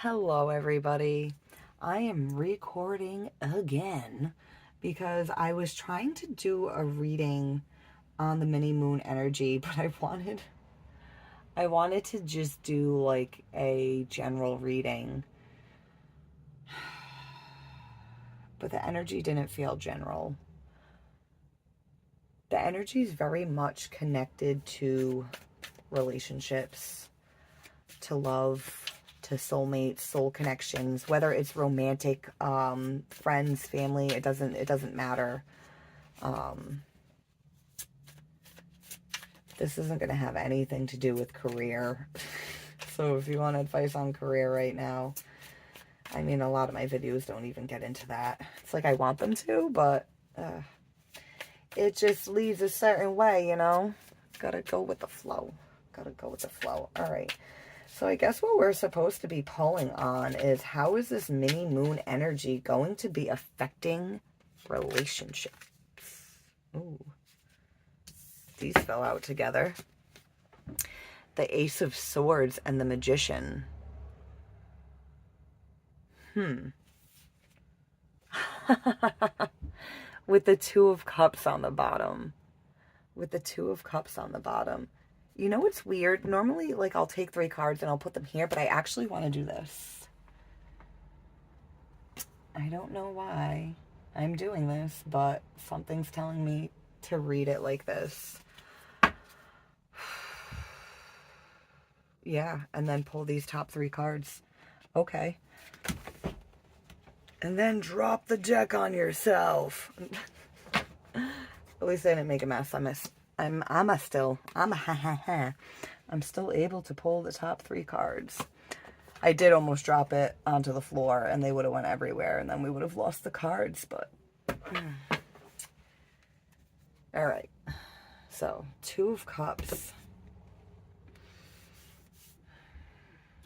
Hello, everybody. I am recording again because I was trying to do a reading on the mini moon energy, but I wanted to just do like a general reading, but the energy didn't feel general. The energy is very much connected to relationships, to love, to soulmates, soul connections, whether it's romantic, friends, family, it doesn't matter. This isn't going to have anything to do with career. So if you want advice on career right now, I mean, a lot of my videos don't even get into that. It's like I want them to, but it just leads a certain way, you know? Gotta go with the flow. Gotta go with the flow. All right. So I guess what we're supposed to be pulling on is, how is this mini moon energy going to be affecting relationships? Ooh. These fell out together. The Ace of Swords and the Magician. With the Two of Cups on the bottom. With the Two of Cups on the bottom. You know what's weird? Normally, like, I'll take 3 cards and I'll put them here, but I actually want to do this. I don't know why I'm doing this, but something's telling me to read it like this. Yeah, and then pull these top 3 cards. Okay. And then drop the deck on yourself. At least I didn't make a mess. I'm still able to pull the top 3 cards. I did almost drop it onto the floor and they would have went everywhere and then we would have lost the cards, but all right. So, Two of Cups.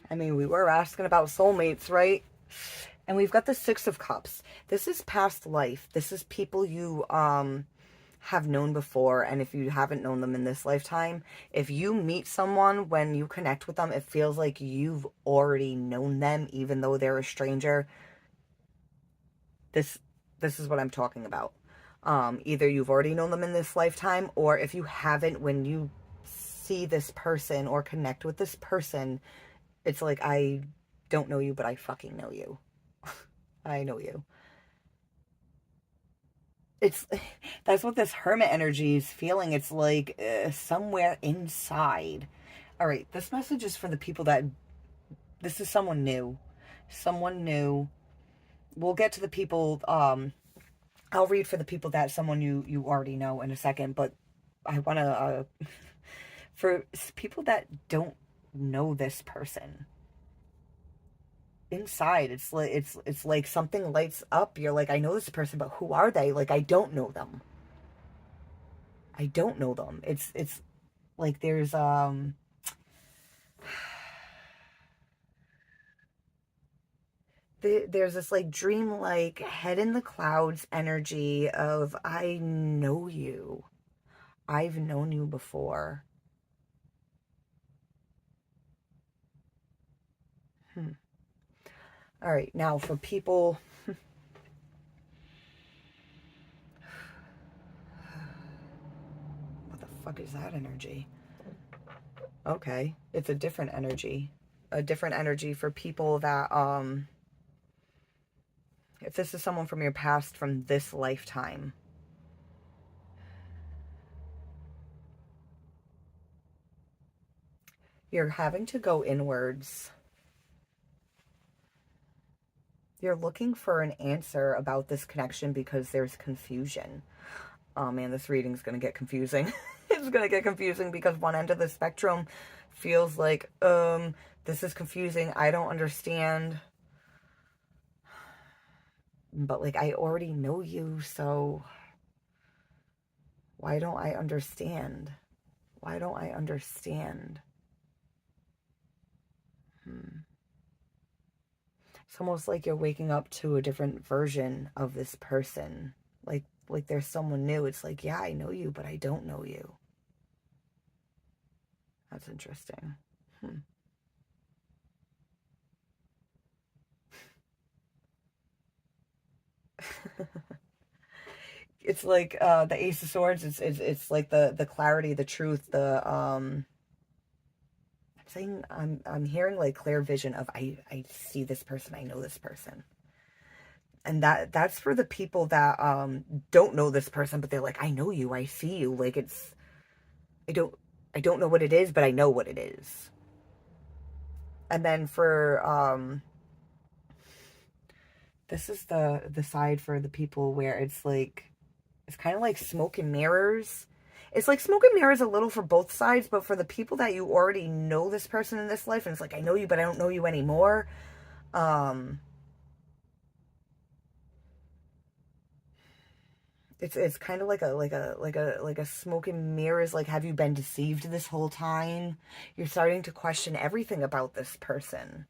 I mean, we were asking about soulmates, right? And we've got the Six of Cups. This is past life. This is people you have known before, and if you haven't known them in this lifetime, if you meet someone, when you connect with them, it feels like you've already known them, even though they're a stranger. This is what I'm talking about. Either you've already known them in this lifetime, or if you haven't, when you see this person or connect with this person, it's like, I don't know you, but I fucking know you. I know you. It's That's what this hermit energy is feeling. It's like somewhere inside. All right, this message is for the people that, this is someone new. Someone new. We'll get to the people, I'll read for the people that someone you already know in a second, but I want to for people that don't know this person. Inside, it's like something lights up. You're like, I know this person, but who are they? Like, I don't know them. I don't know them. It's like there's this like dreamlike, head in the clouds energy of, I know you. I've known you before. All right, now for people, what the fuck is that energy? Okay, it's a different energy. A different energy for people that if this is someone from your past, from this lifetime. You're having to go inwards. You're looking for an answer about this connection because there's confusion. Oh man, this reading's going to get confusing. It's going to get confusing because one end of the spectrum feels like, this is confusing. I don't understand. But like, I already know you, so why don't I understand? Why don't I understand? It's almost like you're waking up to a different version of this person. Like there's someone new. It's like, yeah, I know you, but I don't know you. That's interesting. It's like the Ace of Swords. It's like the clarity, the truth, the I'm saying I'm hearing like clear vision of I see this person, I know this person. And that's for the people that don't know this person, but they're like, I know you, I see you. Like it's I don't I don't know what it is, but I know what it is. And then for this is the side for the people where it's like it's kind of like smoke and mirrors. It's like smoke and mirrors a little for both sides, but for the people that you already know this person in this life, and it's like I know you, but I don't know you anymore. Um, it's kind of like a smoke and mirrors. Like, have you been deceived this whole time? You're starting to question everything about this person.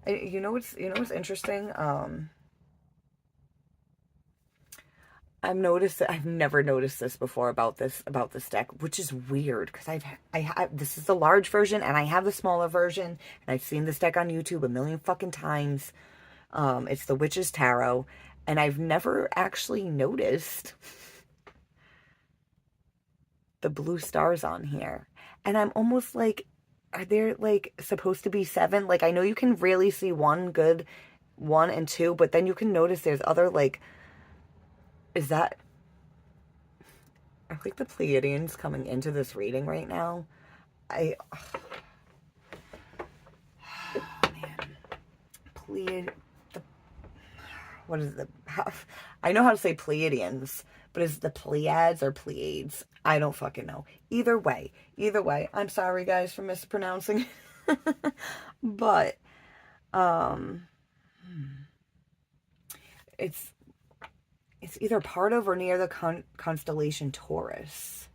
You know what's interesting? I've never noticed this before about this deck, which is weird because I have this is the large version and I have the smaller version and I've seen this deck on YouTube a million fucking times. It's the Witch's Tarot, and I've never actually noticed the blue stars on here. And I'm almost like, are there like supposed to be seven? Like I know you can really see one and two, but then you can notice there's other like, is that I think the Pleiadians coming into this reading right now. I man, Pleiad. The, what is the? I know how to say Pleiadians, but is it the Pleiads or Pleiades? I don't fucking know. Either way. I'm sorry guys for mispronouncing, but um, it's it's either part of or near the constellation Taurus.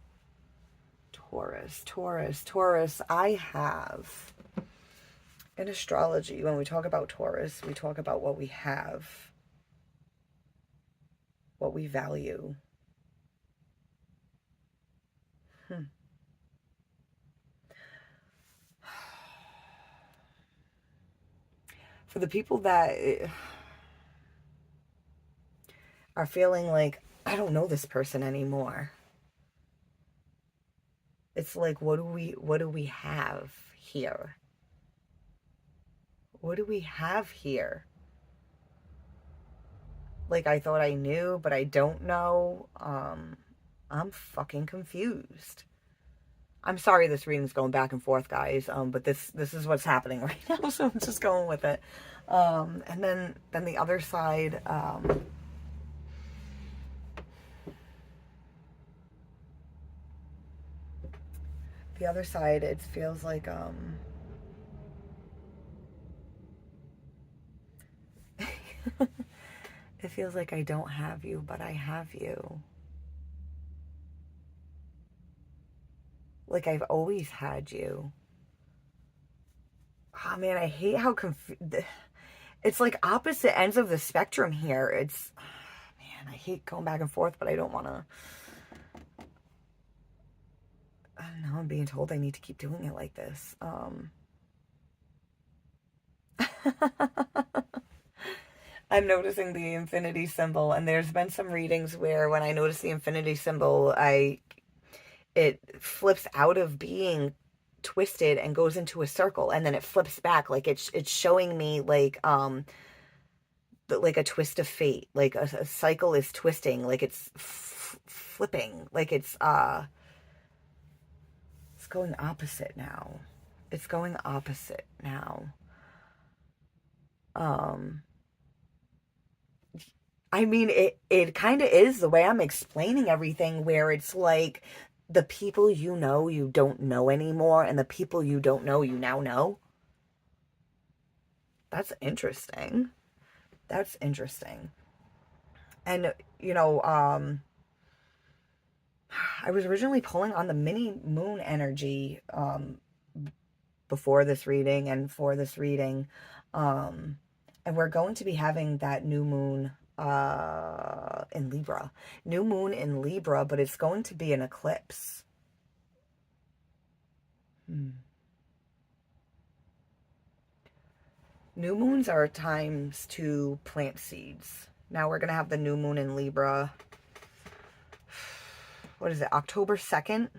Taurus. I have in astrology, when we talk about Taurus, we talk about what we have, what we value. For the people that are feeling like, I don't know this person anymore. It's like, what do we have here? What do we have here? Like I thought I knew, but I don't know. I'm fucking confused. I'm sorry this reading's going back and forth, guys. But this is what's happening right now, so I'm just going with it. And then the other side, it feels like it feels like I don't have you, but I have you. Like I've always had you. Oh man, I hate how it's like opposite ends of the spectrum here. It's man, I hate going back and forth, but I don't want to. I don't know. I'm being told I need to keep doing it like this. I'm noticing the infinity symbol, and there's been some readings where when I notice the infinity symbol, it flips out of being twisted and goes into a circle, and then it flips back. Like it's showing me like a twist of fate, like a cycle is twisting, like it's flipping, like it's going opposite now. It's going opposite now. Um, I mean, it kind of is the way I'm explaining everything, where it's like the people you don't know anymore, and the people you don't know, you now know. That's interesting. That's interesting. And, you know, I was originally pulling on the mini moon energy before this reading and for this reading. Um, and we're going to be having that new moon in Libra. New moon in Libra, but it's going to be an eclipse. New moons are times to plant seeds. Now we're going to have the new moon in Libra. What is it? October 2nd.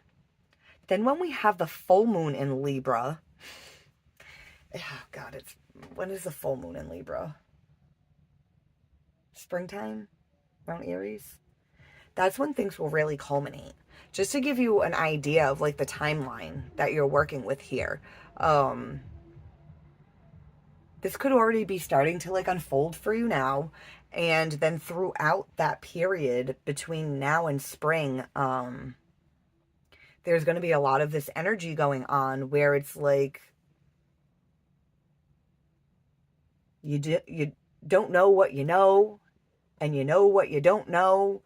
Then when we have the full moon in Libra. Oh God, when is the full moon in Libra? Springtime? Around Aries? That's when things will really culminate. Just to give you an idea of like the timeline that you're working with here. This could already be starting to like unfold for you now. And then throughout that period between now and spring, there's going to be a lot of this energy going on where it's like you don't know what you know, and you know what you don't know,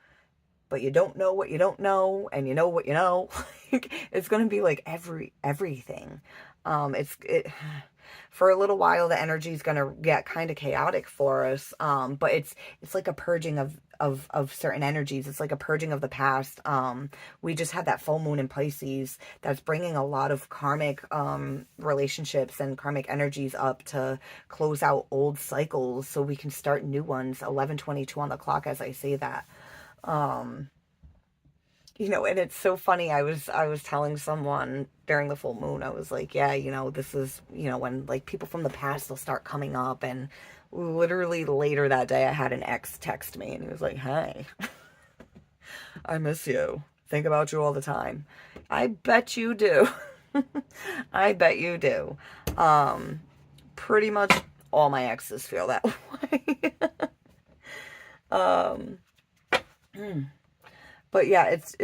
but you don't know what you don't know, and you know what you know. It's going to be like everything. For a little while, the energy is going to get kind of chaotic for us. But it's like a purging of certain energies. It's like a purging of the past. We just had that full moon in Pisces that's bringing a lot of karmic relationships and karmic energies up to close out old cycles so we can start new ones. 11:22 on the clock as I say that. And it's so funny. I was telling someone during the full moon, I was like, yeah, this is, when like people from the past will start coming up. And literally later that day, I had an ex text me and he was like, hey, I miss you. Think about you all the time. I bet you do. I bet you do. Pretty much all my exes feel that way. But yeah, it's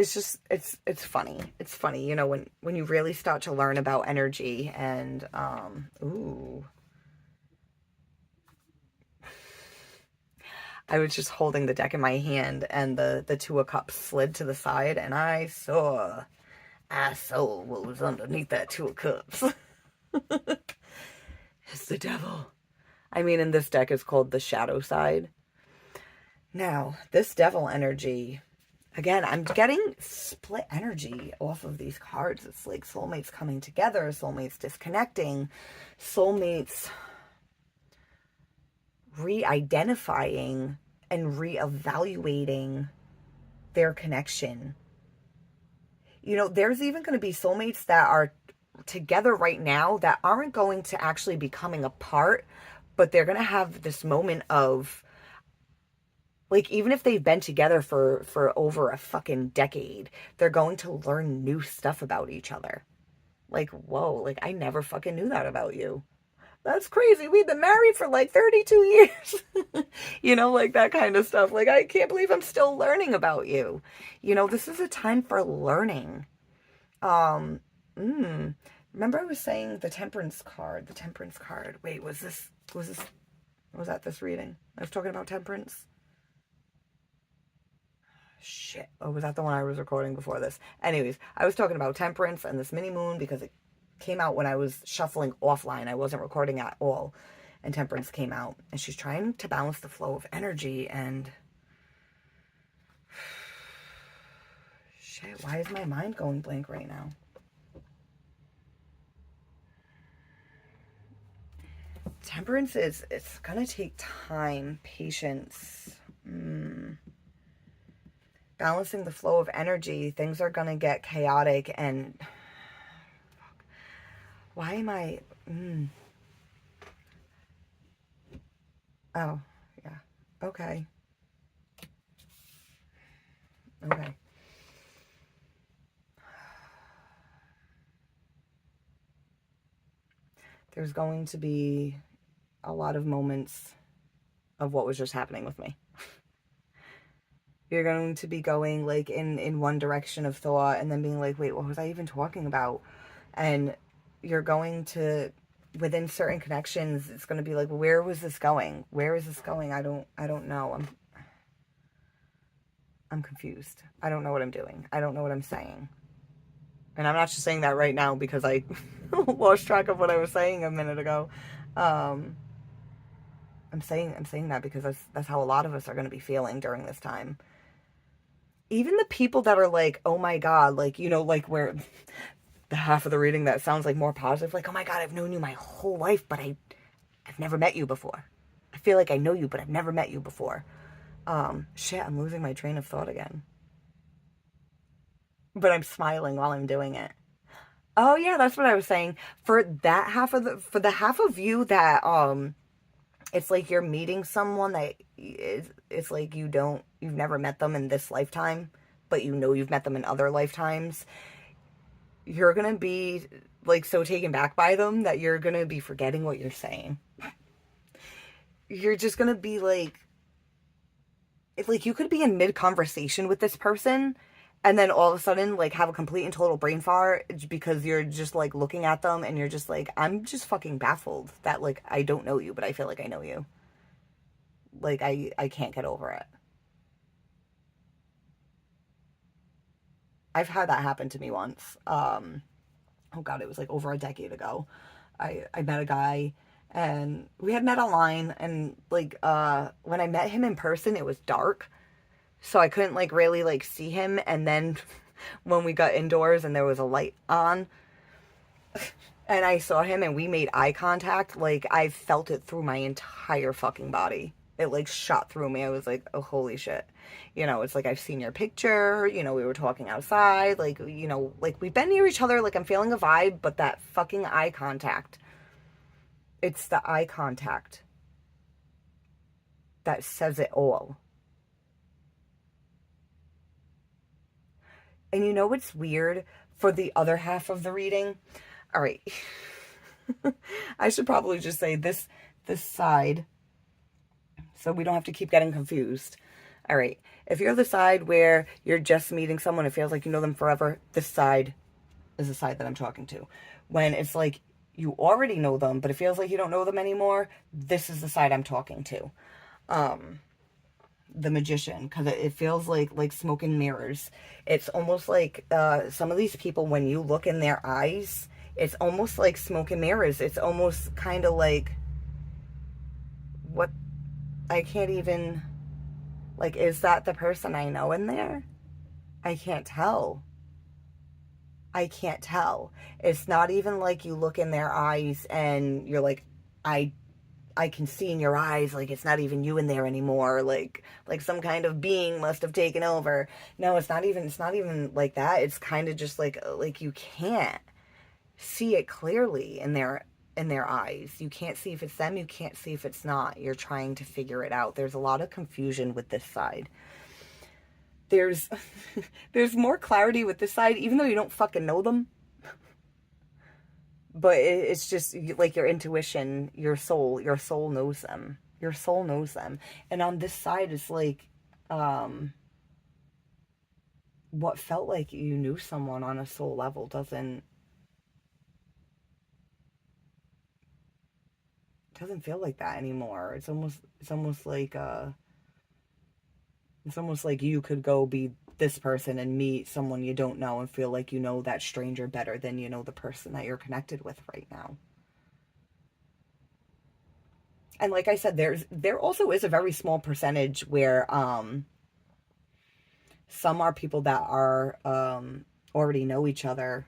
funny. It's funny, when you really start to learn about energy and, I was just holding the deck in my hand and the Two of Cups slid to the side and I saw what was underneath that Two of Cups. It's the devil. I mean, and this deck is called the Shadow Side. Now, this devil energy, again, I'm getting split energy off of these cards. It's like soulmates coming together, soulmates disconnecting, soulmates re-identifying and re-evaluating their connection. There's even going to be soulmates that are together right now that aren't going to actually be coming apart, but they're going to have this moment of, like, even if they've been together for over a fucking decade, they're going to learn new stuff about each other. Like, whoa, like, I never fucking knew that about you. That's crazy. We've been married for like 32 years. Like that kind of stuff. Like, I can't believe I'm still learning about you. This is a time for learning. Remember I was saying the Temperance card. Wait, was that this reading? I was talking about Temperance. Shit. Oh, was that the one I was recording before this? Anyways, I was talking about Temperance and this mini moon because it came out when I was shuffling offline. I wasn't recording at all. And Temperance came out. And she's trying to balance the flow of energy and... Shit, why is my mind going blank right now? Temperance it's gonna take time, patience, balancing the flow of energy. Things are gonna get chaotic and why am I oh yeah, okay. There's going to be a lot of moments of what was just happening with me. You're going to be going like in one direction of thought and then being like, wait, what was I even talking about? And you're going to, within certain connections, it's going to be like, where was this going? Where is this going? I don't know. I'm confused. I don't know what I'm doing. I don't know what I'm saying. And I'm not just saying that right now because I lost track of what I was saying a minute ago. I'm saying that because that's how a lot of us are going to be feeling during this time. Even the people that are like, oh my God, like, like where the half of the reading that sounds like more positive, like, oh my God, I've known you my whole life, but I I've never met you before. I feel like I know you, but I've never met you before. Shit, I'm losing my train of thought again. But I'm smiling while I'm doing it. Oh yeah, that's what I was saying. For the half of you that it's like you're meeting someone that it's like you've never met them in this lifetime, but you know you've met them in other lifetimes. You're gonna be like so taken back by them that you're gonna be forgetting what you're saying. You're just gonna be like, it's like you could be in mid conversation with this person and then all of a sudden like have a complete and total brain fart because you're just like looking at them and you're just like, I'm just fucking baffled that like I don't know you, but I feel like I know you. Like I can't get over it. I've had that happen to me once. Oh god, it was like over a decade ago. I met a guy and we had met online, and like when I met him in person it was dark, so I couldn't like really like see him, and then when we got indoors and there was a light on and I saw him and we made eye contact, like I felt it through my entire fucking body. It like shot through me. I was like, oh, holy shit. You know, it's like I've seen your picture, you know, we were talking outside, like, you know, like we've been near each other, like I'm feeling a vibe, but that fucking eye contact, it's the eye contact that says it all. And you know what's weird for the other half of the reading? All right. I should probably just say this side so we don't have to keep getting confused. All right. If you're the side where you're just meeting someone, it feels like you know them forever, this side is the side that I'm talking to. When it's like you already know them, but it feels like you don't know them anymore, this is the side I'm talking to. The Magician, because it feels like smoke and mirrors. It's almost like some of these people, when you look in their eyes, it's almost like smoke and mirrors. It's almost kind of like, what, I can't even, like, is that the person I know in there? I can't tell. I can't tell. It's not even like you look in their eyes and you're like, I I can see in your eyes, like it's not even you in there anymore, like some kind of being must have taken over. No, it's not even like that. It's kind of just like you can't see it clearly in their eyes. You can't see if it's them, you can't see if it's not. You're trying to figure it out. There's a lot of confusion with this side. There's there's more clarity with this side, even though you don't fucking know them. But it's just like your intuition, your soul knows them. Your soul knows them. And on this side, it's like, what felt like you knew someone on a soul level doesn't feel like that anymore. It's almost like you could go be this person and meet someone you don't know and feel like you know that stranger better than you know the person that you're connected with right now. And like I said, there also is a very small percentage where some are people that are already know each other,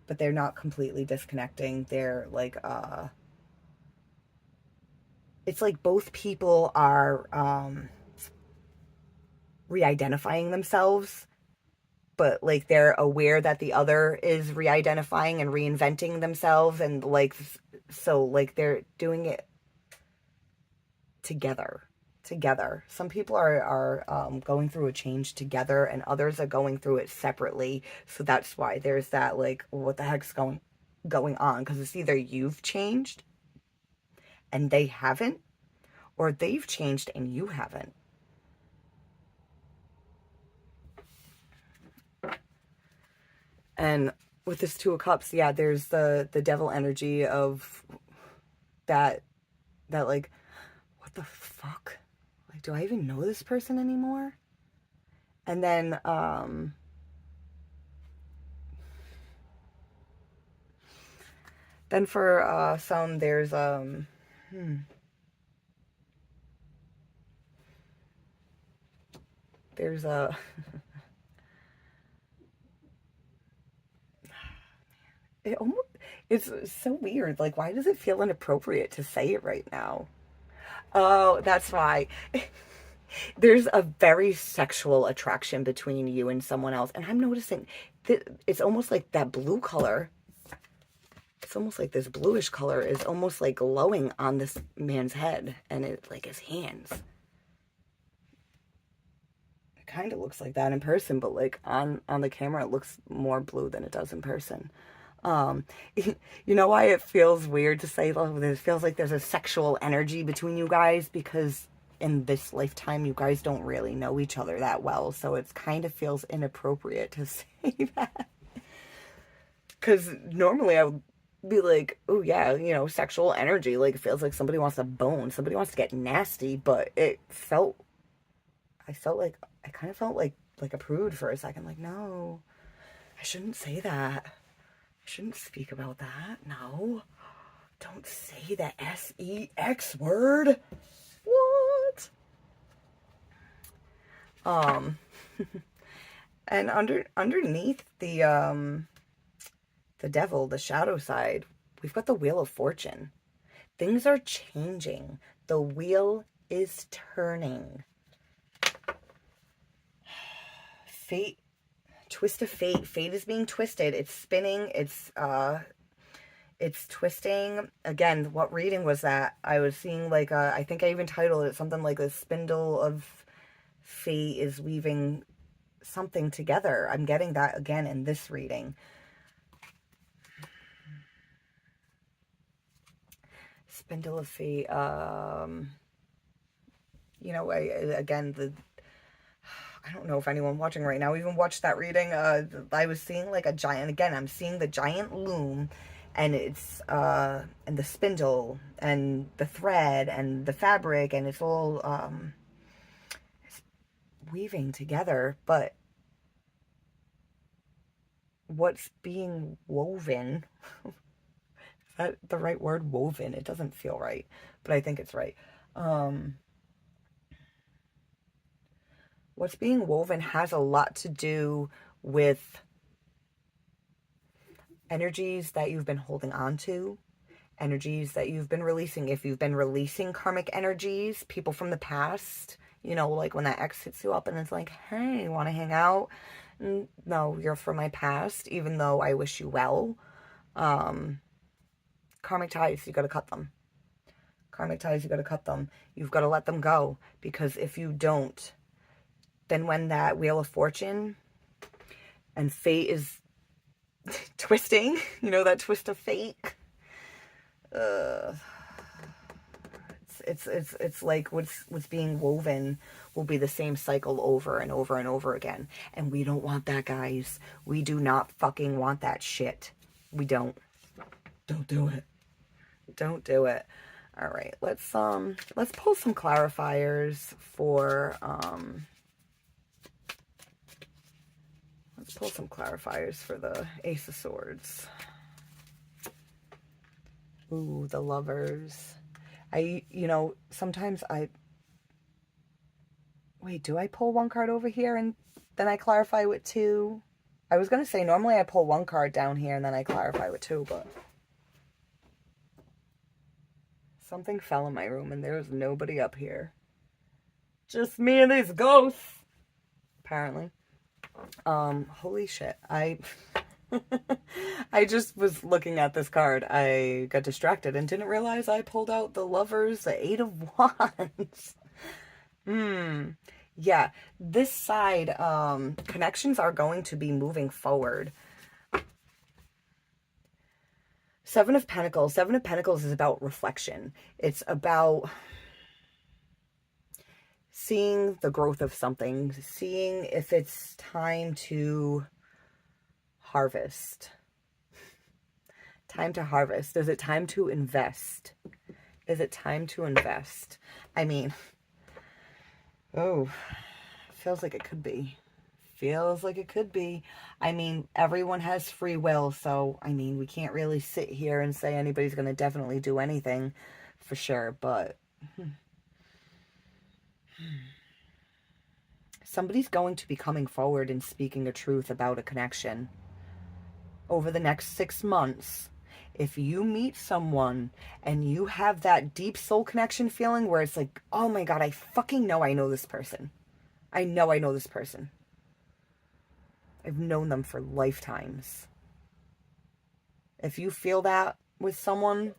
but they're not completely disconnecting. They're like it's like both people are re-identifying themselves, but like they're aware that the other is re-identifying and reinventing themselves, and like so like they're doing it together. Some people are going through a change together, and others are going through it separately. So that's why there's that like, what the heck's going on? Because it's either you've changed and they haven't, or they've changed and you haven't. And with this Two of Cups, yeah, there's the devil energy of that like, what the fuck? Like, do I even know this person anymore? And then for some there's there's a it almost It's so weird. Like, why does it feel inappropriate to say it right now? Oh, that's why. There's a very sexual attraction between you and someone else. And I'm noticing that it's almost like that blue color. It's almost like this bluish color is almost like glowing on this man's head and it like his hands. It kind of looks like that in person, but like on the camera it looks more blue than it does in person. Um, you know why it feels weird to say, oh, it feels like there's a sexual energy between you guys? Because in this lifetime, you guys don't really know each other that well. So it kind of feels inappropriate to say that. Because normally I would be like, oh, yeah, you know, sexual energy. Like, it feels like somebody wants to bone, somebody wants to get nasty. But I felt like, I kind of felt like a prude for a second. Like, no, I shouldn't say that. I shouldn't speak about that. No. Don't say the sex word. What? Um and underneath the devil, the shadow side, we've got the Wheel of Fortune. Things are changing. The wheel is turning. Fate, twist of fate. Fate is being twisted. It's spinning. It's twisting. Again, what reading was that? I was seeing like I think I even titled it something like the spindle of fate is weaving something together. I'm getting that again in this reading. Spindle of fate. You know, again, I don't know if anyone watching right now even watched that reading. I was seeing like a giant, again, I'm seeing the giant loom, and it's and the spindle and the thread and the fabric, and it's all it's weaving together. But what's being woven, is that the right word? Woven. It doesn't feel right, but I think it's right. Um, what's being woven has a lot to do with energies that you've been holding on to, energies that you've been releasing. If you've been releasing karmic energies, people from the past, you know, like when that ex hits you up and it's like, hey, want to hang out? No, you're from my past, even though I wish you well. Um, Karmic ties, you got to cut them. Karmic ties, you got to cut them. You've got to let them go, because if you don't, then when that Wheel of Fortune and fate is twisting, you know, that twist of fate. Uh, it's like what's being woven will be the same cycle over and over and over again, and we don't want that, guys. We do not fucking want that shit. We don't. Don't do it. Don't do it. All right, let's pull some clarifiers for let's pull some clarifiers for the Ace of Swords. Ooh, the Lovers. You know, sometimes wait, do I pull one card over here and then I clarify with two? I was going to say, normally I pull one card down here and then I clarify with two, but something fell in my room and there was nobody up here. Just me and these ghosts, apparently. Holy shit. I just was looking at this card. I got distracted and didn't realize I pulled out the Lovers, the Eight of Wands. Yeah, this side, connections are going to be moving forward. Seven of Pentacles. Seven of Pentacles is about reflection. It's about seeing the growth of something, seeing if it's time to harvest. Time to harvest. Is it time to invest? Is it time to invest? I mean, oh, feels like it could be. Feels like it could be. I mean, everyone has free will, so, I mean, we can't really sit here and say anybody's going to definitely do anything for sure, but somebody's going to be coming forward and speaking the truth about a connection over the next 6 months. If you meet someone and you have that deep soul connection feeling where it's like, oh my God, I fucking know I know this person. I know this person. I've known them for lifetimes. If you feel that with someone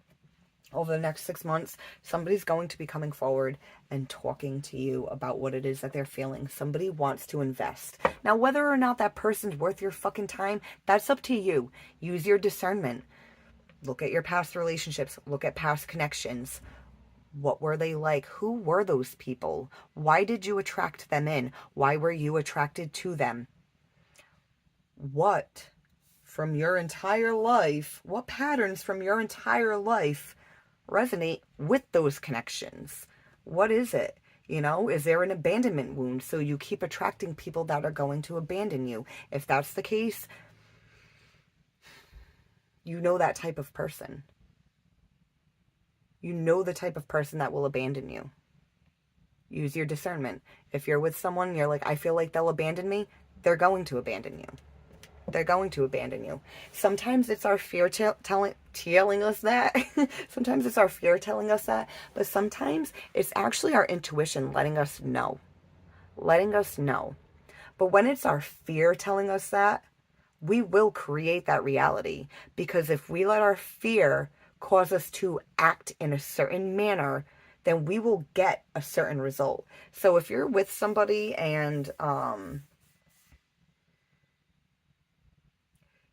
over the next 6 months, somebody's going to be coming forward and talking to you about what it is that they're feeling. Somebody wants to invest. Now, whether or not that person's worth your fucking time, that's up to you. Use your discernment. Look at your past relationships. Look at past connections. What were they like? Who were those people? Why did you attract them in? Why were you attracted to them? What from your entire life, what patterns from your entire life resonate with those connections? What is it? You know, is there an abandonment wound? So you keep attracting people that are going to abandon you. If that's the case, you know that type of person. You know the type of person that will abandon you. Use your discernment. If you're with someone, you're like, I feel like they'll abandon me, they're going to abandon you. They're going to abandon you. Sometimes it's our fear telling us that. Sometimes it's our fear telling us that. But sometimes it's actually our intuition letting us know. Letting us know. But when it's our fear telling us that, we will create that reality. Because if we let our fear cause us to act in a certain manner, then we will get a certain result. So if you're with somebody and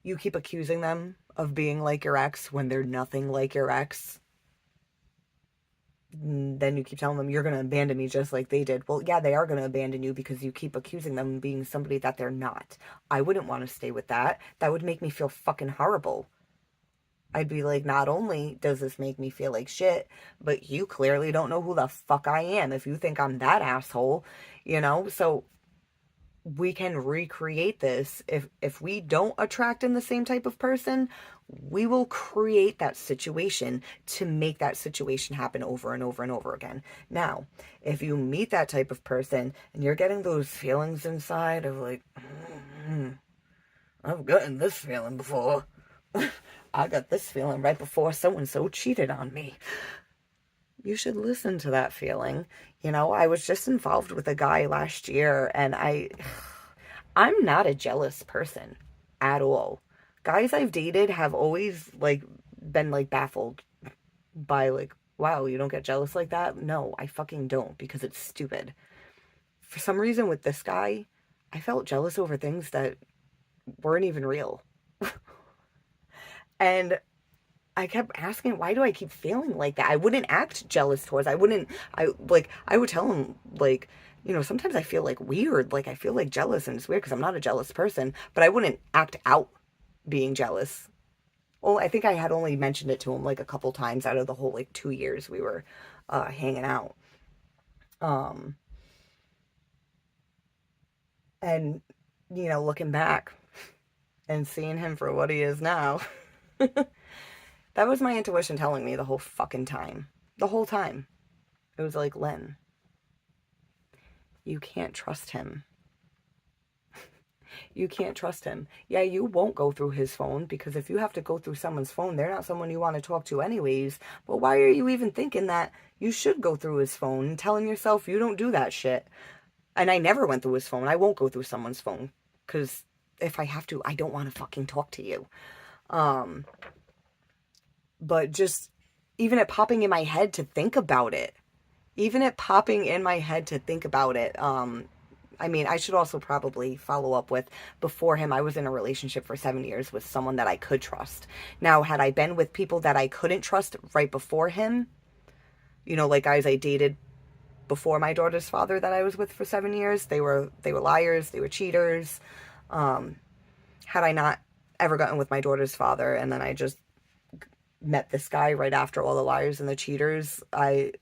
you keep accusing them of being like your ex when they're nothing like your ex, then you keep telling them you're going to abandon me just like they did. Well, yeah, they are going to abandon you because you keep accusing them of being somebody that they're not. I wouldn't want to stay with that. That would make me feel fucking horrible. I'd be like, not only does this make me feel like shit, but you clearly don't know who the fuck I am if you think I'm that asshole, you know? So we can recreate this. If we don't attract in the same type of person, we will create that situation to make that situation happen over and over and over again. Now, if you meet that type of person and you're getting those feelings inside of like, I've gotten this feeling before. I got this feeling right before so-and-so cheated on me. You should listen to that feeling. You know, I was just involved with a guy last year, and I'm not a jealous person at all. Guys I've dated have always like been like baffled by like, wow, you don't get jealous like that? No, I fucking don't, because it's stupid. For some reason with this guy, I felt jealous over things that weren't even real. And I kept asking, why do I keep feeling like that? I wouldn't act jealous towards. I would tell him, like, you know, sometimes I feel like weird. Like, I feel like jealous, and it's weird because I'm not a jealous person, but I wouldn't act out being jealous. Well, I think I had only mentioned it to him like a couple times out of the whole like 2 years we were hanging out. Um, and, you know, looking back and seeing him for what he is now. That was my intuition telling me the whole fucking time. The whole time. It was like, Len, you can't trust him. You can't trust him. Yeah, you won't go through his phone, because if you have to go through someone's phone, they're not someone you want to talk to anyways. But why are you even thinking that you should go through his phone and telling yourself you don't do that shit? And I never went through his phone. I won't go through someone's phone, because if I have to, I don't want to fucking talk to you. But just even it popping in my head to think about it, I mean, I should also probably follow up with, before him, I was in a relationship for 7 years with someone that I could trust. Now, had I been with people that I couldn't trust right before him, you know, like guys I dated before my daughter's father that I was with for 7 years, they were liars, they were cheaters. Had I not ever gotten with my daughter's father, and then I just met this guy right after all the liars and the cheaters, I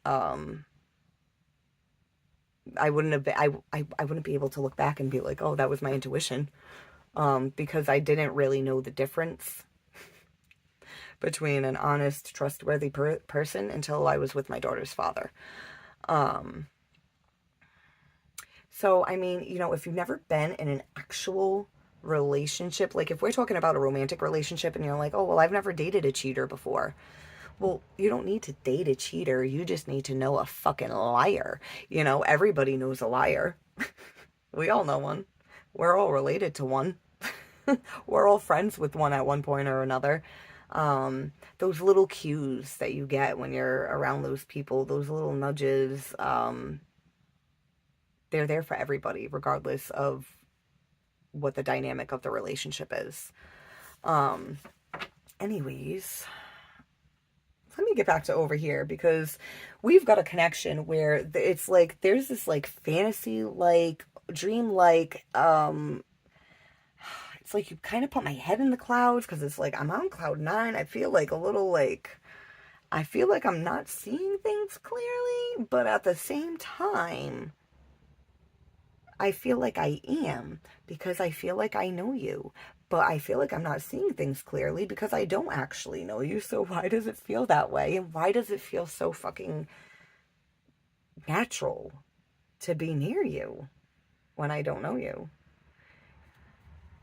wouldn't have been, I wouldn't be able to look back and be like, oh, that was my intuition, because I didn't really know the difference between an honest, trustworthy person until I was with my daughter's father. So, I mean, you know, if you've never been in an actual relationship, like if we're talking about a romantic relationship and you're like, oh, well, I've never dated a cheater before. Well, you don't need to date a cheater. You just need to know a fucking liar. You know, everybody knows a liar. We all know one. We're all related to one. We're all friends with one at one point or another. Those little cues that you get when you're around those people, those little nudges, they're there for everybody, regardless of what the dynamic of the relationship is. Anyways, let me get back to over here because we've got a connection where it's like there's this like fantasy like dream like it's like you kind of put my head in the clouds because it's like I'm on cloud nine. I feel like a little like I feel like I'm not seeing things clearly, but at the same time I feel like I am because I feel like I know you. But I feel like I'm not seeing things clearly because I don't actually know you. So why does it feel that way? And why does it feel so fucking natural to be near you when I don't know you?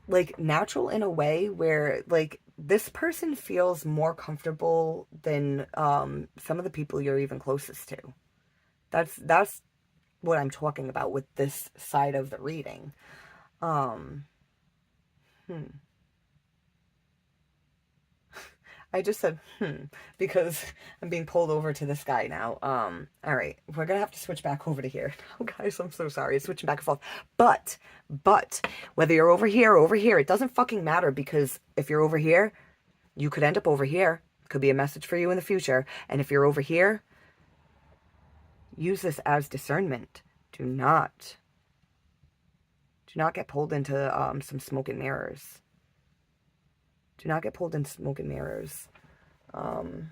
Like natural in a way where like this person feels more comfortable than some of the people you're even closest to. That's what I'm talking about with this side of the reading. Um, hmm. I just said, because I'm being pulled over to this guy now. All right, we're gonna have to switch back over to here. Oh, guys, I'm so sorry. Switching back and forth. But, whether you're over here or over here, it doesn't fucking matter because if you're over here, you could end up over here. Could be a message for you in the future. And if you're over here, use this as discernment. Do not get pulled into some smoke and mirrors. Do not get pulled into smoke and mirrors. Because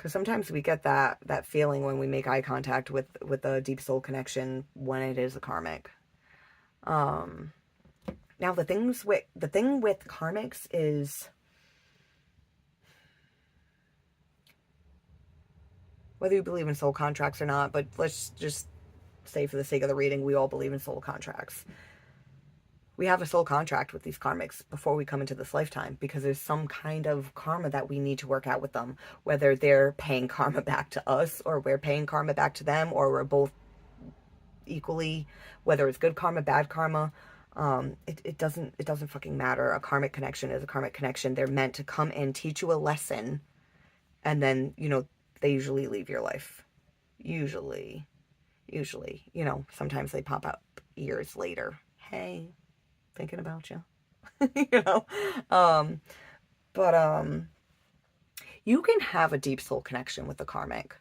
sometimes we get that feeling when we make eye contact with a deep soul connection when it is a karmic. Now the thing with karmics is whether you believe in soul contracts or not, but let's just say for the sake of the reading, we all believe in soul contracts. We have a soul contract with these karmics before we come into this lifetime because there's some kind of karma that we need to work out with them, whether they're paying karma back to us or we're paying karma back to them or we're both equally, whether it's good karma, bad karma. It doesn't fucking matter. A karmic connection is a karmic connection. They're meant to come and teach you a lesson and then, they usually leave your life. Usually, sometimes they pop up years later. Hey, thinking about you. But you can have a deep soul connection with the karmic.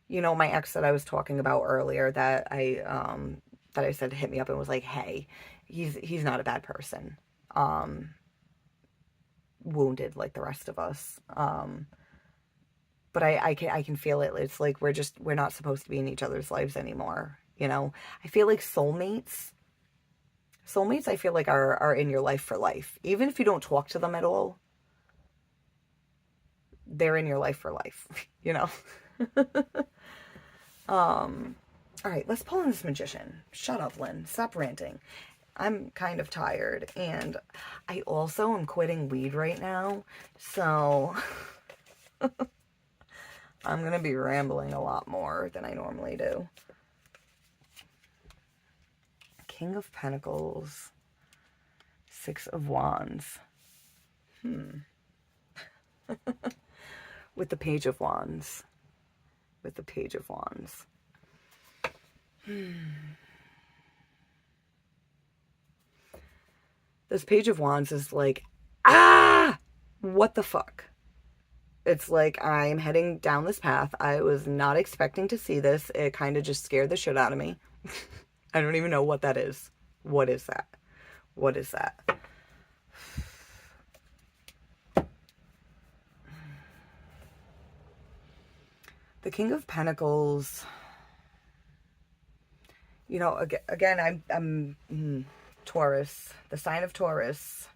My ex that I was talking about earlier that I said hit me up and was like, hey, he's not a bad person. Wounded like the rest of us. But I can feel it. It's like we're not supposed to be in each other's lives anymore. I feel like soulmates I feel like are in your life for life. Even if you don't talk to them at all, they're in your life for life, All right, let's pull in this magician. Shut up, Lynn. Stop ranting. I'm kind of tired, and I also am quitting weed right now, so I'm going to be rambling a lot more than I normally do. King of Pentacles. Six of Wands. With the Page of Wands. This Page of Wands is like, what the fuck? It's like I'm heading down this path. I was not expecting to see this. It kind of just scared the shit out of me. I don't even know what that is. What is that? The King of Pentacles. Again, I'm Taurus, the sign of Taurus.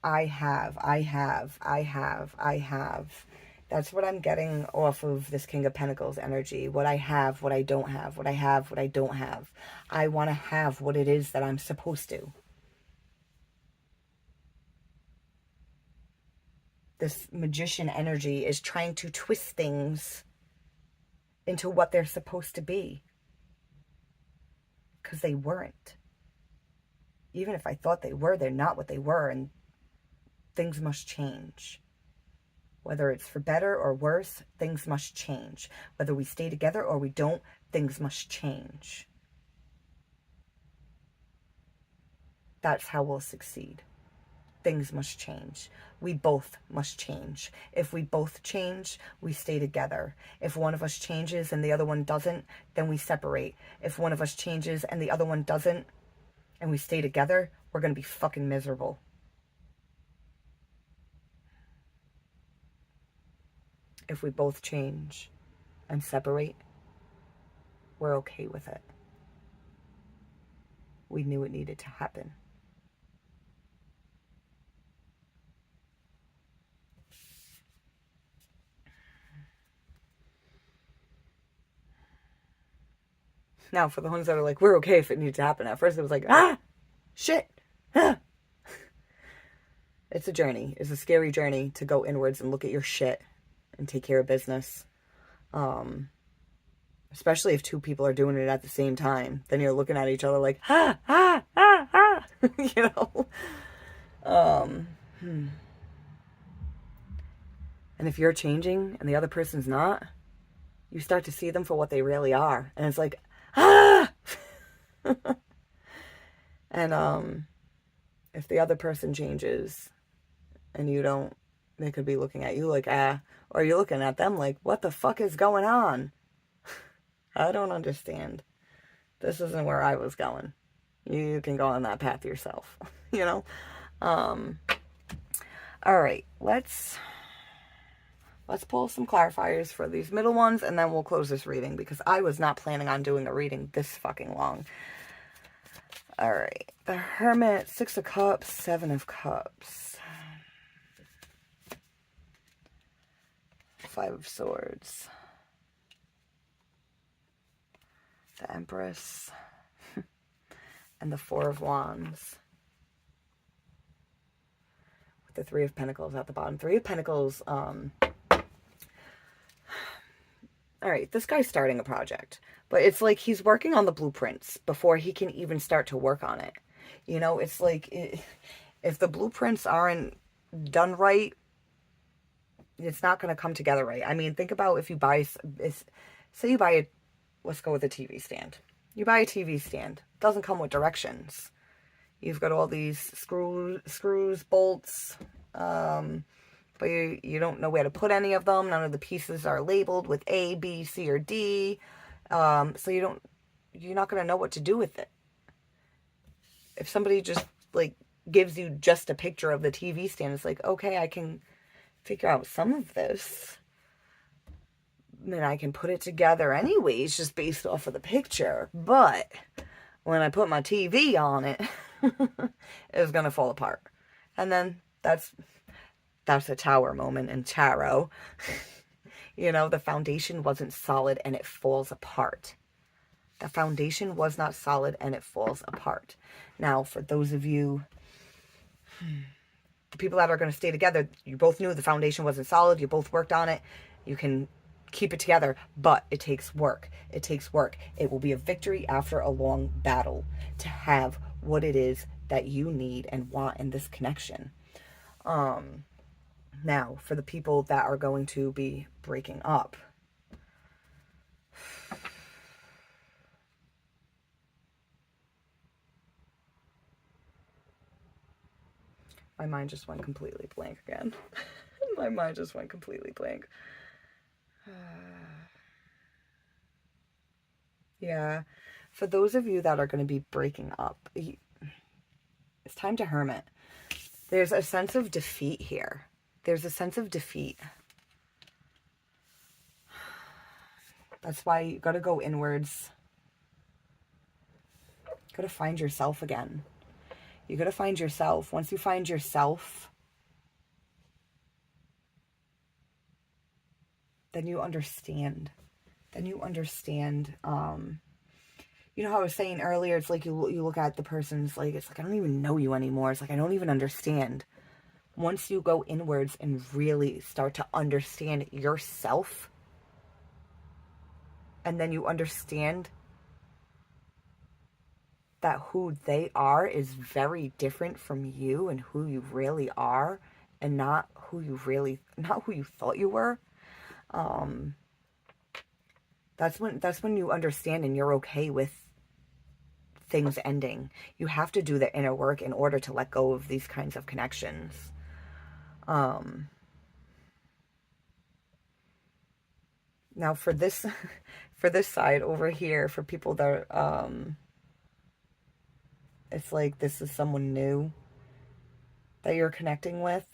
I have That's what I'm getting off of this King of Pentacles energy. What I have, what I don't have, what I have, what I don't have. I want to have what it is that I'm supposed to. This Magician energy is trying to twist things into what they're supposed to be. Because they weren't. Even if I thought they were, they're not what they were. And things must change. Whether it's for better or worse, things must change. Whether we stay together or we don't, things must change. That's how we'll succeed. Things must change. We both must change. If we both change, we stay together. If one of us changes and the other one doesn't, then we separate. If one of us changes and the other one doesn't, and we stay together, we're going to be fucking miserable. If we both change and separate, we're okay with it. We knew it needed to happen. Now, for the ones that are like, we're okay if it needs to happen. At first, it was like, shit. It's a journey. It's a scary journey to go inwards and look at your shit and take care of business. Especially if two people are doing it at the same time. Then you're looking at each other like, you know? And if you're changing and the other person's not, you start to see them for what they really are. And it's like, and if the other person changes and you don't, they could be looking at you like, or you're looking at them like, what the fuck is going on? I don't understand. This isn't where I was going. You can go on that path yourself, you know? All right, let's pull some clarifiers for these middle ones, and then we'll close this reading, because I was not planning on doing a reading this fucking long. All right, the Hermit, 6 of Cups, 7 of Cups, 5 of Swords, the Empress, and the 4 of Wands, with the 3 of Pentacles at the bottom. 3 of Pentacles, all right, this guy's starting a project, but it's like he's working on the blueprints before he can even start to work on it. You know, it's like if the blueprints aren't done right, it's not going to come together right. I mean, think about if you buy, say you buy let's go with a TV stand. You buy a TV stand. It doesn't come with directions. You've got all these screws, bolts, but you don't know where to put any of them. None of the pieces are labeled with A, B, C, or D. So you're not going to know what to do with it. If somebody just like gives you just a picture of the TV stand, it's like, okay, I can figure out some of this. Then I can put it together anyways, just based off of the picture. But when I put my TV on it, it's going to fall apart. And then that's a tower moment in tarot. You know, the foundation wasn't solid and it falls apart. The foundation was not solid and it falls apart. Now, for those of you, the people that are going to stay together, you both knew the foundation wasn't solid. You both worked on it. You can keep it together, but it takes work. It takes work. It will be a victory after a long battle to have what it is that you need and want in this connection. Now, for the people that are going to be breaking up, my mind just went completely blank again. My mind just went completely blank. Yeah, for those of you that are going to be breaking up, it's time to hermit. There's a sense of defeat here. There's a sense of defeat. That's why you got to go inwards. You got to find yourself again. You got to find yourself. Once you find yourself, then you understand. Then you understand, you know how I was saying earlier, it's like you look at the person's, like, it's like, I don't even know you anymore. It's like, I don't even understand. Once you go inwards and really start to understand yourself, and then you understand that who they are is very different from you and who you really are, and not who you thought you were. That's when you understand and you're okay with things ending. You have to do the inner work in order to let go of these kinds of connections. Now for this for this side over here, for people that it's like this is someone new that you're connecting with.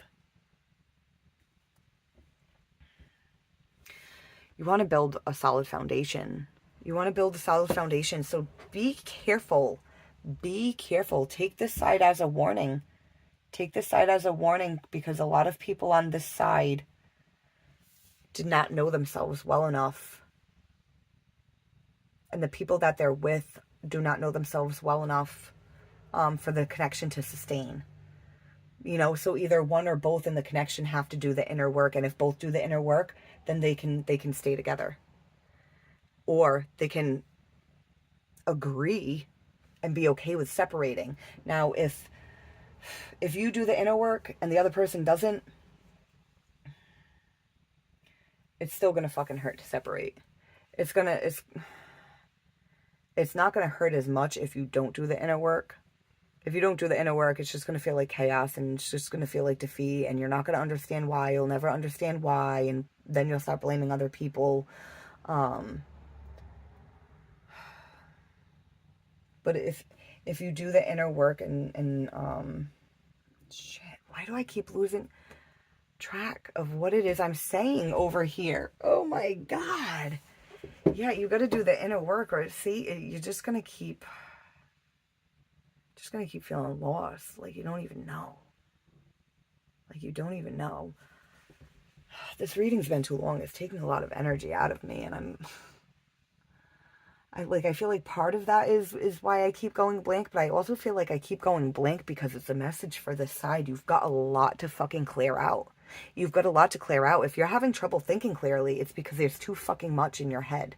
You want to build a solid foundation. You want to build a solid foundation. So be careful. Be careful. Take this side as a warning. Take this side as a warning, because a lot of people on this side did not know themselves well enough. And the people that they're with do not know themselves well enough for the connection to sustain. You know, so either one or both in the connection have to do the inner work. And if both do the inner work, then they can stay together. Or they can agree and be okay with separating. Now, if you do the inner work and the other person doesn't, it's still gonna fucking hurt to separate. It's not gonna hurt as much if you don't do the inner work. If you don't do the inner work, it's just going to feel like chaos, and it's just going to feel like defeat, and you're not going to understand why. You'll never understand why, and then you'll start blaming other people. But if you do the inner work and shit, why do I keep losing track of what it is I'm saying over here? Oh my God. Yeah, you got to do the inner work, or see, you're just going to keep feeling lost. Like you don't even know. Like you don't even know. This reading's been too long. It's taking a lot of energy out of me, and I feel like part of that is why I keep going blank, but I also feel like I keep going blank because it's a message for this side. You've got a lot to fucking clear out. You've got a lot to clear out. If you're having trouble thinking clearly, it's because there's too fucking much in your head.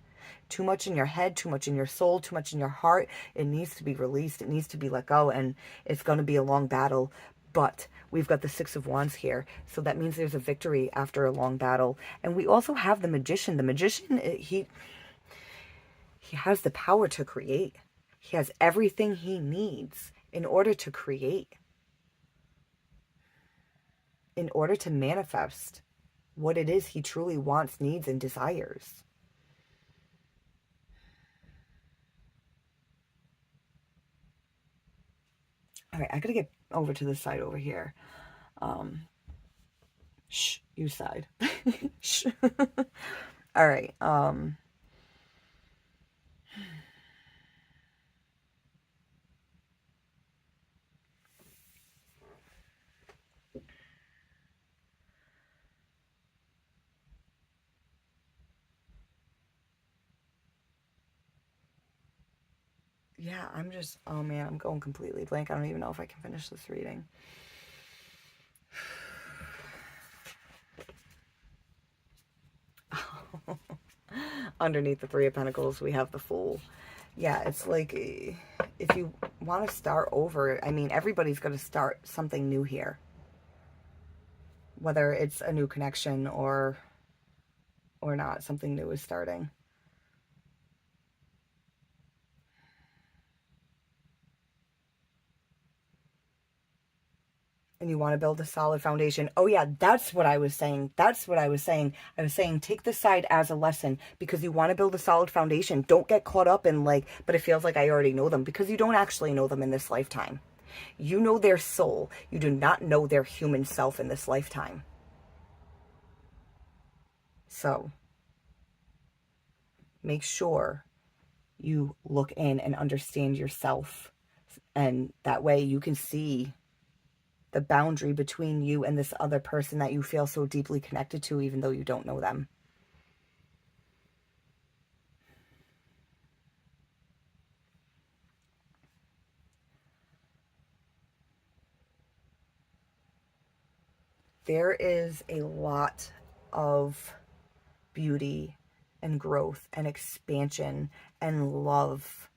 Too much in your head, too much in your soul, too much in your heart. It needs to be released. It needs to be let go, and it's going to be a long battle. But we've got the Six of Wands here, so that means there's a victory after a long battle. And we also have the Magician. The Magician, he has the power to create. He has everything he needs in order to create, in order to manifest what it is he truly wants, needs, and desires. All right, I gotta get over to this side over here. Shh, you side. Shh. All right. Yeah, I'm just, oh man, I'm going completely blank. I don't even know if I can finish this reading. Underneath the Three of Pentacles, we have the Fool. Yeah, it's like, if you want to start over, I mean, everybody's going to start something new here. Whether it's a new connection or not, something new is starting. And you want to build a solid foundation. Oh yeah, that's what I was saying. That's what I was saying. I was saying take this side as a lesson, because you want to build a solid foundation. Don't get caught up in like, but it feels like I already know them, because you don't actually know them in this lifetime. You know their soul. You do not know their human self in this lifetime. So make sure you look in and understand yourself. And that way you can see the boundary between you and this other person that you feel so deeply connected to, even though you don't know them. there is a lot of beauty and growth and expansion and love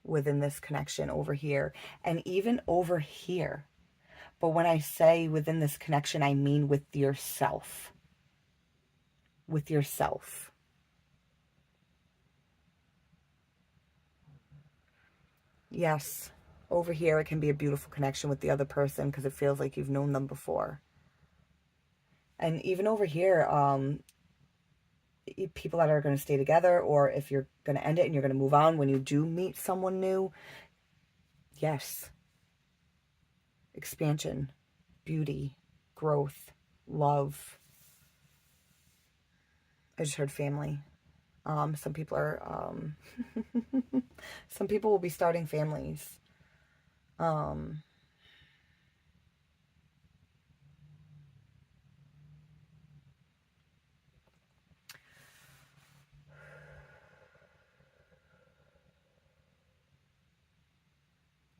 within this connection over here, and even over here. But when I say within this connection, I mean with yourself. With yourself. Yes, over here it can be a beautiful connection with the other person because it feels like you've known them before. And even over here, people that are going to stay together, or if you're going to end it and you're going to move on when you do meet someone new, yes, expansion, beauty, growth, love. I just heard family. Some people are, some people will be starting families. Um,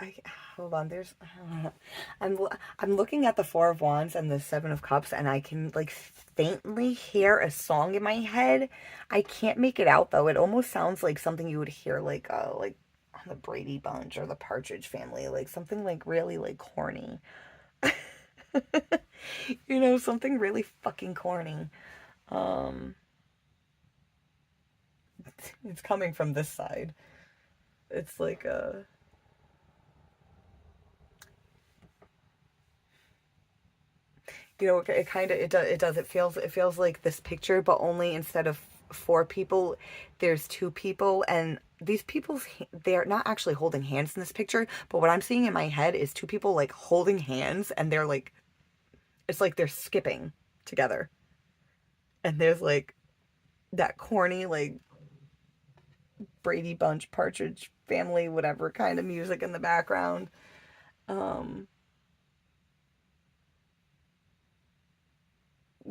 I hold on. There's, I'm I'm looking at the Four of Wands and the Seven of Cups, and I can like faintly hear a song in my head. I can't make it out though. It almost sounds like something you would hear like on the Brady Bunch or the Partridge Family, like something like really like corny. You know, something really fucking corny. Um, it's coming from this side. It's like you know, it kind of it feels like this picture, but only instead of four people, there's two people, and these people's they're not actually holding hands in this picture, but what I'm seeing in my head is two people like holding hands, and they're like, it's like they're skipping together, and there's like that corny like Brady Bunch, Partridge Family, whatever kind of music in the background. um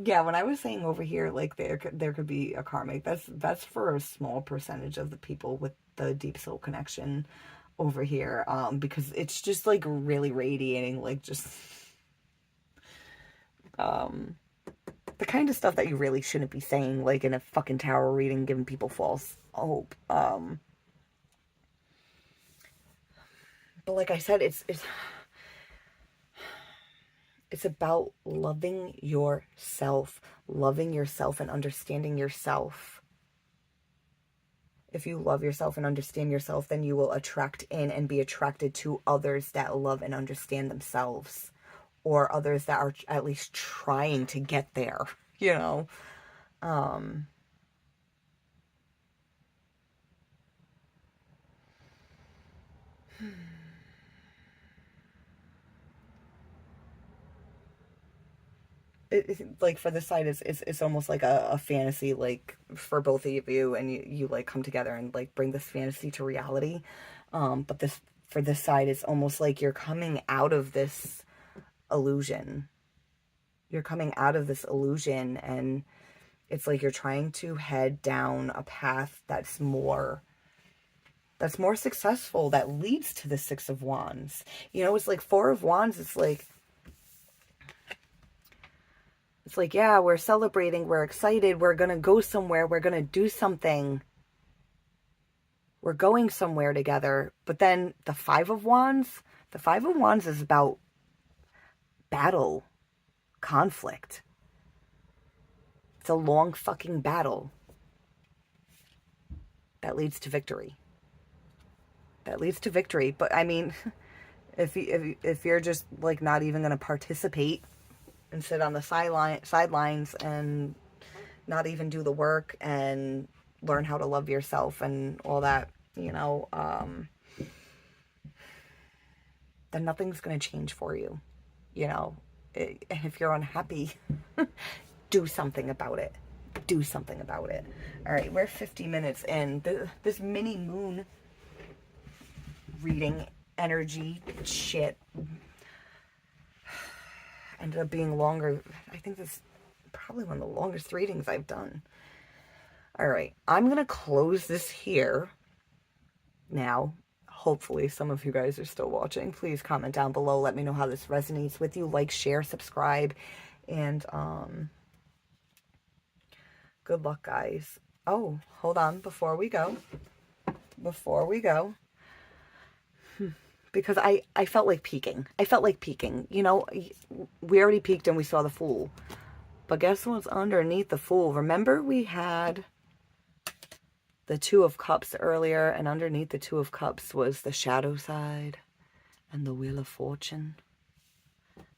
Yeah, when I was saying over here, like there could be a karmic. That's for a small percentage of the people with the deep soul connection over here. Because it's just like really radiating, like just um the kind of stuff that you really shouldn't be saying, like in a fucking tarot reading, giving people false hope. But like I said, it's about loving yourself and understanding yourself. If you love yourself and understand yourself, then you will attract in and be attracted to others that love and understand themselves, or others that are at least trying to get there, you know? Um, like for this side, it's almost like a fantasy, like for both of you, and you like come together and like bring this fantasy to reality. But this for this side, it's almost like you're coming out of this illusion. You're coming out of this illusion, and it's like you're trying to head down a path that's more successful, that leads to the Six of Wands. You know, it's like Four of Wands, it's like, yeah, we're celebrating, we're excited, we're gonna go somewhere, we're gonna do something, we're going somewhere together. But then the Five of Wands is about battle, conflict. It's a long fucking battle that leads to victory. That leads to victory. But I mean, if you're just like not even gonna participate and sit on the sidelines and not even do the work and learn how to love yourself and all that, you know, then nothing's going to change for you, you know. And if you're unhappy, do something about it. Do something about it. All right, we're 50 minutes in. This mini moon reading energy shit ended up being longer. I think this is probably one of the longest readings I've done. All right, I'm going to close this here now. hopefully some of you guys are still watching. Please comment down below. Let me know how this resonates with you. Like, share, subscribe, and good luck, guys. Oh, hold on. Before we go, because I felt like peeking. You know, we already peeked and we saw the Fool. But guess what's underneath the Fool? Remember we had the Two of Cups earlier, and underneath the Two of Cups was the shadow side and the Wheel of Fortune.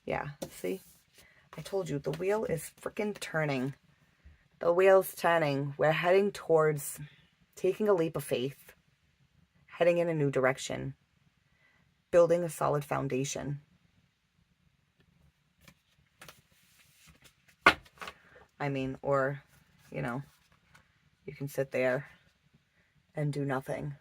Yeah, see? I told you, the wheel is freaking turning. The wheel's turning. We're heading towards taking a leap of faith, heading in a new direction, building a solid foundation. I mean, or, you know, you can sit there and do nothing.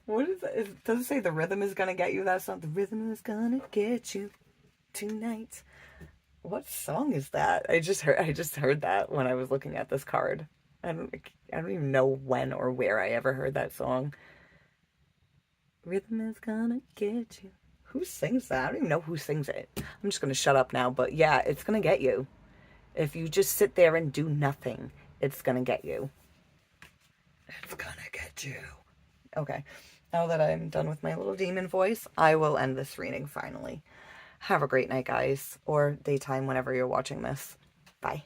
What is it? Does it say the rhythm is gonna get you? That song, the rhythm is gonna get you tonight. What song is that? I just heard that when I was looking at this card. I don't even know when or where I ever heard that song. Rhythm is gonna get you. Who sings that? I don't even know who sings it. I'm just gonna shut up now, but yeah, it's gonna get you. If you just sit there and do nothing, it's gonna get you. It's gonna get you. Okay, now that I'm done with my little demon voice, I will end this reading finally. Have a great night, guys, or daytime whenever you're watching this. Bye.